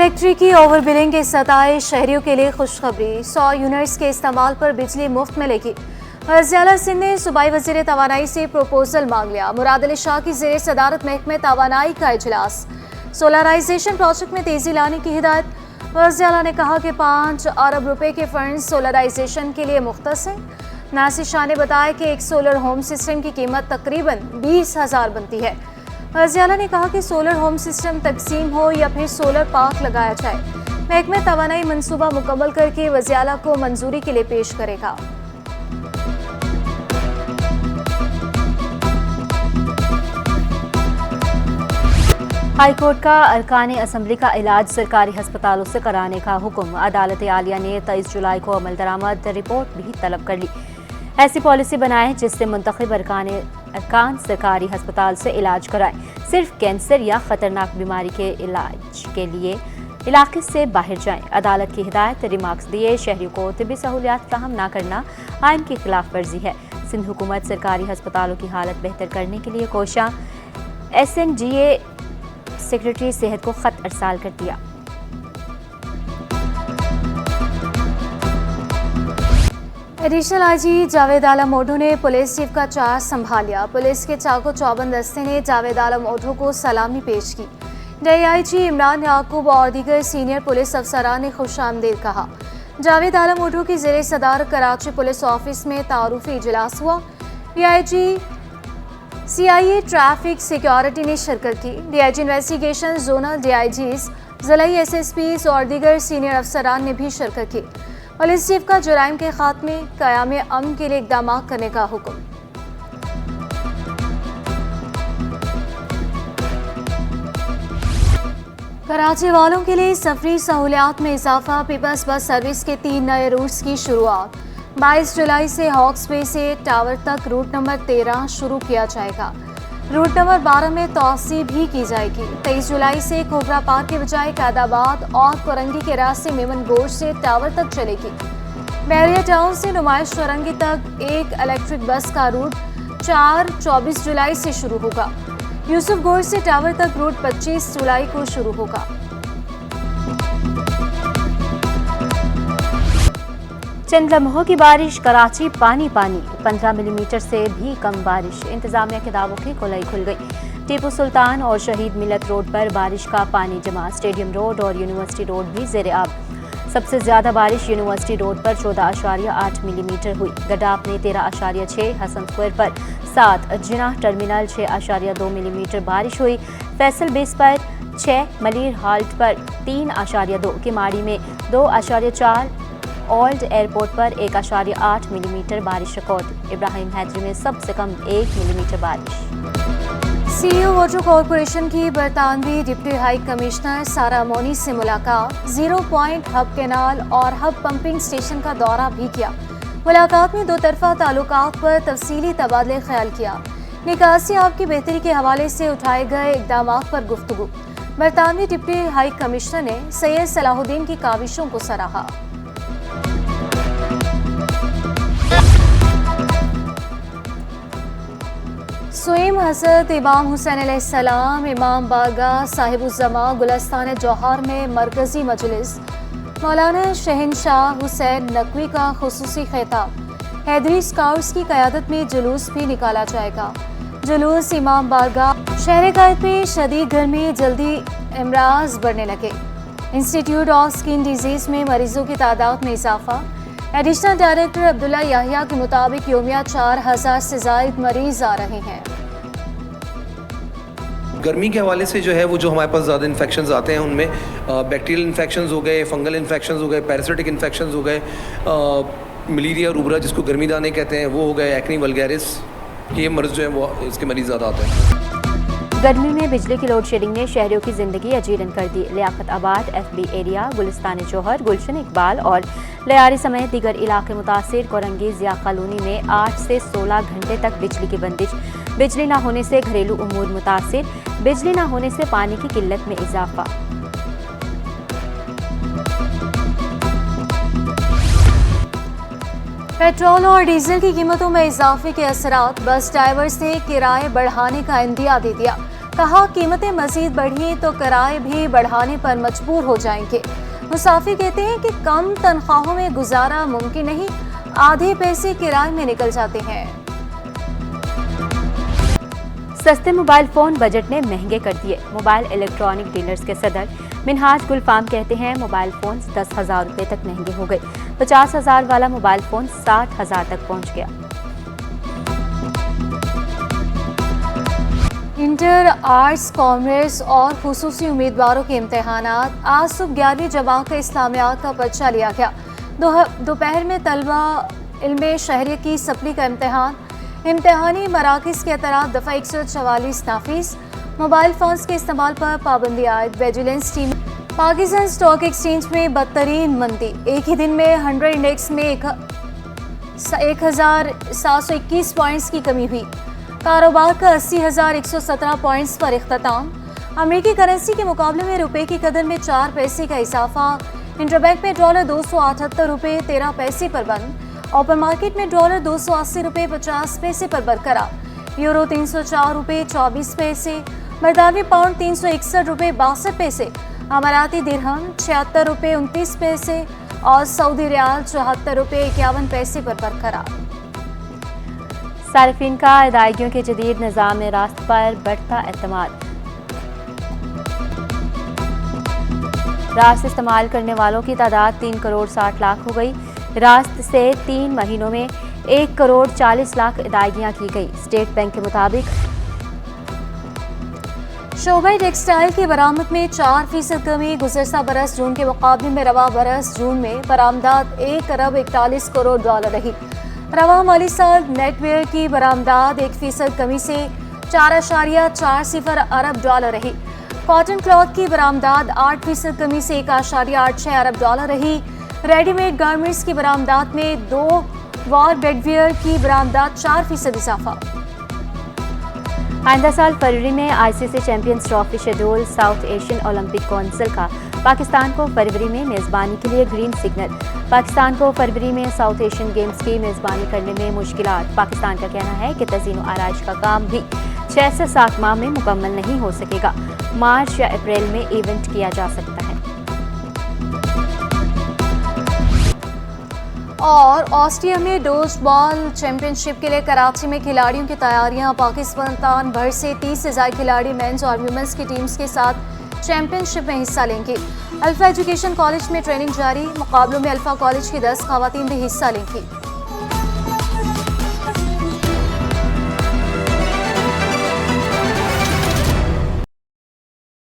Electric की over billing के सताए शहरियों के लिए खुशखबरी। 100 यूनिट्स के इस्तेमाल पर बिजली मुफ्त मिलेगी। वज़ीर सिंध ने सूबाई वज़ीर तवानाई से प्रपोजल मांग लिया। मुराद अली शाह की ज़ेर सदारत महकमे तवानाई का इजलास। सोलराइजेशन प्रोजेक्ट में तेजी लाने की हिदायत। वज़ीर ने कहा कि 5 अरब रुपए के फंड सोलराइजेशन के लिए मुख्तस हैं। नासिर शाह ने बताया कि एक सोलर होम सिस्टम की कीमत तकरीबन 20,000 बनती है। वज़ीर ने कहा कि सोलर होम सिस्टम तकसीम हो या फिर सोलर पार्क लगाया जाए, महकमा तवानाई मनसूबा मुकम्मल करके वज़ीर को मंजूरी के लिए पेश करेगा। हाईकोर्ट का अरकान असम्बली का इलाज सरकारी अस्पतालों से कराने का हुक्म। अदालत आलिया ने 23 जुलाई को अमल दरामद रिपोर्ट भी तलब कर ली। ऐसी पॉलिसी बनाए जिससे मुंतखब अरकान सरकारी अस्पताल से इलाज कराएं। सिर्फ कैंसर या खतरनाक बीमारी के इलाज के लिए इलाके से बाहर जाएं। अदालत की हिदायत। रिमार्क्स दिए शहरियों को तिब्बी सहूलियात फ्राहम न करना आइन की खिलाफ वर्जी है। सिंध हुकूमत सरकारी अस्पतालों की हालत बेहतर करने के लिए कोशा। SNGA सेक्रेटरी सेहत को खत अरसाल कर दिया। एडिशनल आईजी जावेद आलम ओढो ने पुलिस चीफ का चार्ज संभाल लिया। पुलिस के चाको चौबंद दस्ते ने जावेद आलम ओढो को सलामी पेश की। DIG इमरान याकूब और दीगर सीनियर पुलिस अफसरान ने खुशामदीद कहा। जावेद आलम ओढो की ज़ेर सदारत कराची पुलिस ऑफिस में तारुफी इजलास हुआ। DIG CIA ट्रैफिक सिक्योरिटी ने शिरकत की। DIG investigation, zonal DIGs, ज़िलाई SSPs और दीगर सीनियर अफसरान ने भी शिरकत की। पुलिस चीफ का जुराइम के खात्मे क़याम अमन के लिए इक़दाम करने का हुक्म। कराची वालों के लिए सफरी सहूलियात में इजाफा। पीपल्स बस सर्विस के 3 नए रूट्स की शुरुआत। 22 जुलाई से हॉक्स वे से टावर तक रूट नंबर 13 शुरू किया जाएगा। रूट नंबर 12 में तोसी भी की जाएगी। 23 जुलाई से कोबरा पार्क के बजाय कैदाबाद और कोरंगी के रास्ते मेमन गोश से टावर तक चलेगी। बैरिया टाउन से नुमाइश कोरंगी तक एक इलेक्ट्रिक बस का रूट 24 जुलाई से शुरू होगा। यूसुफ गोश से टावर तक रूट 25 जुलाई को शुरू होगा। चंद लम्हों की बारिश, कराची पानी पानी। 15 मिलीमीटर से भी कम बारिश। इंतजामिया के दावों की गोलाई खुल गई। टीपू सुल्तान और शहीद मिलत रोड पर बारिश का पानी जमा। स्टेडियम रोड और यूनिवर्सिटी रोड भी जेर आब। सबसे ज्यादा बारिश यूनिवर्सिटी रोड पर 14.8 मिलीमीटर हुई। गडाप में 13.6, हसन स्क्वायर पर 7, जिना टर्मिनल 6.2 मिलीमीटर बारिश हुई। फैसल बेस पर 6, मलिर हाल्ट पर 3.2, किमाड़ी में 2.4, ओल्ड एयरपोर्ट पर 1.8 मिलीमीटर बारिश रिकॉर्ड। इब्राहिम हैदरी में सबसे कम 1 मिलीमीटर बारिश। CEO वाटर कॉरपोरेशन की बरतानवी डिप्टी हाई कमिश्नर सारा मोनी से मुलाकात। 0 पॉइंट हब कैनाल और हब पंपिंग स्टेशन का दौरा भी किया। मुलाकात में दो तरफा ताल्लुकात पर तफसीली तबादले ख्याल किया। निकासी आब की बेहतरी के हवाले से उठाए गए इकदाम पर गुफ्तगू। बरतानवी डिप्टी हाई कमिश्नर ने सैयद सलाहुद्दीन की काविशों को सराहा। स्वयं हज़रत इमाम हुसैन अलैहिस्सलाम इमाम बारगाह साहिबुज़्ज़मा गुलस्तान जौहर में मरकज़ी मजलिस। मौलाना शहनशाह हुसैन नकवी का खुसूसी खिताब। हैदरी स्काउट्स की क़यादत में जुलूस भी निकाला जाएगा। जुलूस इमाम बारगाह। शहर कायद में शदीद गर्मी, जल्दी अमराज बढ़ने लगे। इंस्टीट्यूट ऑफ स्किन डिजीज़ में मरीजों की तादाद में इजाफा। एडिशनल डायरेक्टर अब्दुल्ला याहिया के मुताबिक योमिया 4000 से ज़ायद मरीज आ रहे हैं। गर्मी के हवाले से जो है वो जो हमारे पास ज़्यादा इन्फेक्शंस आते हैं उनमें बैक्टीरियल इन्फेक्शंस हो गए, फंगल इन्फेक्शंस हो गए, पैरासिटिक इन्फेक्शंस हो गए, मलेरिया रूबरा जिसको गर्मी दाने कहते हैं वो हो गए, एक्नी वल्गैरिस, ये मर्ज़ जो है वो इसके मरीज़ ज़्यादा आते हैं। गर्मी में बिजली की लोड शेडिंग ने शहरियों की जिंदगी अजीरन कर दी। लियाकत आबाद, FB एरिया, गुलिस्तान जौहर, गुलशन इकबाल और लयारी समेत दीगर इलाके मुतासिर। कोरंगी ज़िया कॉलोनी में 8 से 16 घंटे तक बिजली की बंदिश। बिजली न होने से घरेलू उमूर मुतासिर। बिजली न होने से पानी की किल्लत में इजाफा। पेट्रोल और डीजल की कीमतों में इजाफे के असरात। बस ड्राइवर्स ने किराए बढ़ाने का इंदिया दे दिया। कहा कीमतें मजीद बढ़ी तो किराए भी बढ़ाने पर मजबूर हो जाएंगे। मुसाफिर कहते हैं कि कम तनख्वाहों में गुजारा मुमकिन नहीं, आधे पैसे किराए में निकल जाते हैं। सस्ते मोबाइल फोन बजट ने महंगे कर दिए। मोबाइल इलेक्ट्रॉनिक डीलर्स के सदर मिनहाज गुलफाम कहते हैं मोबाइल फोन 10,000 रुपये तक महंगे हो गए। 50,000 वाला मोबाइल फोन 60,000 तक पहुंच गया। इंटर, आर्ट्स, कॉमर्स और खुसूसी उम्मीदवारों के इम्तहानात आज सुबह 11वीं जमात का इस्लामियात का पर्चा लिया गया। दोपहर में तलबा इल्मे शहरियत की सप्ली का इम्तहानी मराकिज़ के अतराफ दफ़ा 144 नाफिज। मोबाइल फ़ोन्स के इस्तेमाल पर पाबंदी आयद। Vigilance team Pakistan stock exchange में बदतरीन मंदी। एक ही दिन में 100 इंडेक्स में 1721 पॉइंट्स की कमी हुई। कारोबार का 80,117 पॉइंट्स पर इख्तिताम। अमेरिकी करेंसी के मुकाबले में रुपए की कदर में 4 पैसे का इजाफा। इंटरबैंक में डॉलर 278 रुपये 13 पैसे पर बंद। ओपन मार्केट में डॉलर 280 रुपये 50 पैसे पर बरकरार। यूरो 304 रुपये 24 पैसे। बरतानवी पाउंड 361 रुपये 62 पैसे। अमाराती दिरहम 76 रुपये 29 पैसे और सऊदी रियाल 74 रुपये 51 पैसे पर बरकरार। सारिफिन का अदायगियों के जदीद निज़ाम रास्त पर बढ़ता एतमाद। रास्त इस्तेमाल करने वालों की तादाद 3 करोड़ 60 लाख हो गई। रास्त से 3 महीनों में 1 करोड़ 40 लाख अदायगियाँ की गई। स्टेट बैंक के मुताबिक शोबा टेक्सटाइल की बरामद में 4% कमी। गुज़श्ता बरस जून के मुकाबले में रवा बरस जून में बरामदात 1 अरब 41 करोड़ डॉलर रही। रवा माली साल नेटवेयर की बरामदात 1% कमी से 4.40 अरब डॉलर रही। कॉटन क्लॉथ की बरामदात 8% कमी से 1.86 अरब डॉलर रही। रेडीमेड गारमेंट्स की बरामदात में 2 वॉर बेडवेयर की बरामदात 4% इजाफा। आइंदा साल फरवरी में ICC champions trophy schedule. South Asian Olympic council का पाकिस्तान को फरवरी में मेज़बानी के लिए ग्रीन सिग्नल। पाकिस्तान को फरवरी में साउथ एशियन गेम्स की मेज़बानी करने में मुश्किलात। पाकिस्तान का कहना है कि तज़ीन व आराइश का काम भी 6 से 7 माह में मुकम्मल नहीं हो सकेगा। मार्च या अप्रैल में इवेंट किया जा सकता है। और ऑस्ट्रिया में डोज बॉल चैंपियनशिप के लिए कराची में खिलाड़ियों की तैयारियां। पाकिस्तान भर से 30 से ज़ायद खिलाड़ी मेंस और वुमेन्स की टीम्स के साथ चैंपियनशिप में हिस्सा लेंगे। अल्फा एजुकेशन कॉलेज में ट्रेनिंग जारी। मुकाबलों में अल्फा कॉलेज की 10 खवातीन भी हिस्सा लेंगी।